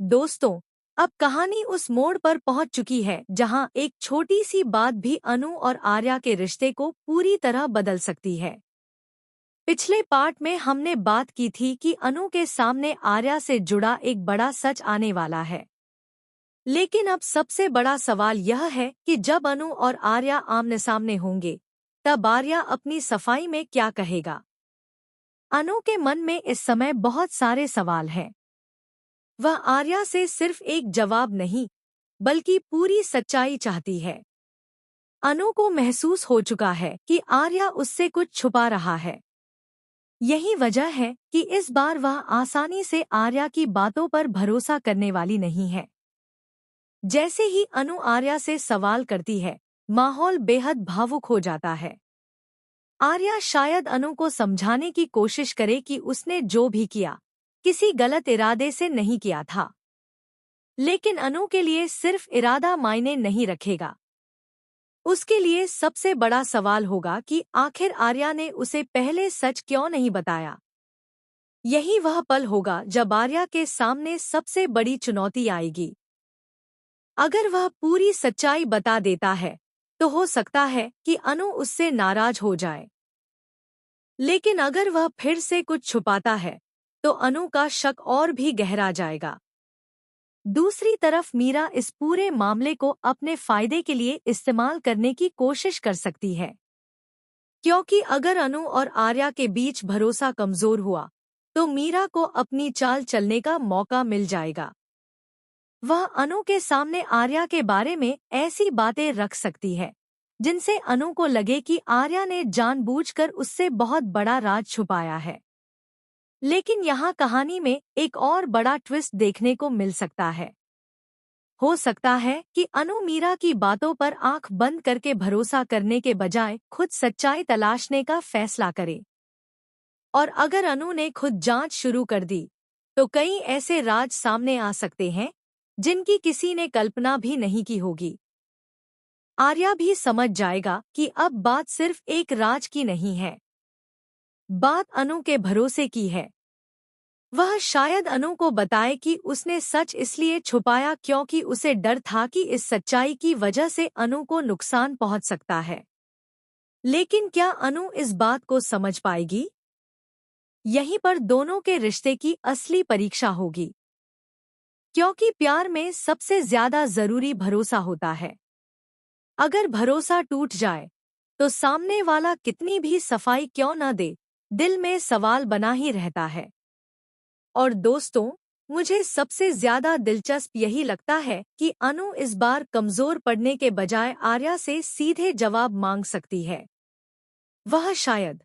दोस्तों, अब कहानी उस मोड़ पर पहुंच चुकी है जहां एक छोटी सी बात भी अनु और आर्या के रिश्ते को पूरी तरह बदल सकती है। पिछले पार्ट में हमने बात की थी कि अनु के सामने आर्या से जुड़ा एक बड़ा सच आने वाला है। लेकिन अब सबसे बड़ा सवाल यह है कि जब अनु और आर्या आमने सामने होंगे, तब आर्या अपनी सफाई में क्या कहेगा। अनु के मन में इस समय बहुत सारे सवाल हैं। वह आर्या से सिर्फ एक जवाब नहीं, बल्कि पूरी सच्चाई चाहती है। अनु को महसूस हो चुका है कि आर्या उससे कुछ छुपा रहा है। यही वजह है कि इस बार वह आसानी से आर्या की बातों पर भरोसा करने वाली नहीं है। जैसे ही अनु आर्या से सवाल करती है, माहौल बेहद भावुक हो जाता है। आर्या शायद अनु को समझाने की कोशिश करे कि उसने जो भी किया, किसी गलत इरादे से नहीं किया था। लेकिन अनु के लिए सिर्फ इरादा मायने नहीं रखेगा। उसके लिए सबसे बड़ा सवाल होगा कि आखिर आर्या ने उसे पहले सच क्यों नहीं बताया। यही वह पल होगा जब आर्या के सामने सबसे बड़ी चुनौती आएगी। अगर वह पूरी सच्चाई बता देता है, तो हो सकता है कि अनु उससे नाराज हो जाए। लेकिन अगर वह फिर से कुछ छुपाता है, तो अनु का शक और भी गहरा जाएगा। दूसरी तरफ मीरा इस पूरे मामले को अपने फायदे के लिए इस्तेमाल करने की कोशिश कर सकती है। क्योंकि अगर अनु और आर्या के बीच भरोसा कमजोर हुआ, तो मीरा को अपनी चाल चलने का मौका मिल जाएगा। वह अनु के सामने आर्या के बारे में ऐसी बातें रख सकती है, जिनसे अनु को लगे कि आर्या ने जानबूझकर उससे बहुत बड़ा राज छुपाया है। लेकिन यहाँ कहानी में एक और बड़ा ट्विस्ट देखने को मिल सकता है। हो सकता है कि अनु मीरा की बातों पर आंख बंद करके भरोसा करने के बजाय खुद सच्चाई तलाशने का फैसला करे। और अगर अनु ने खुद जांच शुरू कर दी, तो कई ऐसे राज सामने आ सकते हैं जिनकी किसी ने कल्पना भी नहीं की होगी। आर्या भी समझ जाएगा कि अब बात सिर्फ एक राज की नहीं है, बात अनु के भरोसे की है। वह शायद अनु को बताए कि उसने सच इसलिए छुपाया क्योंकि उसे डर था कि इस सच्चाई की वजह से अनु को नुकसान पहुंच सकता है। लेकिन क्या अनु इस बात को समझ पाएगी? यहीं पर दोनों के रिश्ते की असली परीक्षा होगी। क्योंकि प्यार में सबसे ज्यादा जरूरी भरोसा होता है। अगर भरोसा टूट जाए, तो सामने वाला कितनी भी सफाई क्यों न दे, दिल में सवाल बना ही रहता है। और दोस्तों, मुझे सबसे ज्यादा दिलचस्प यही लगता है कि अनु इस बार कमजोर पड़ने के बजाय आर्या से सीधे जवाब मांग सकती है। वह शायद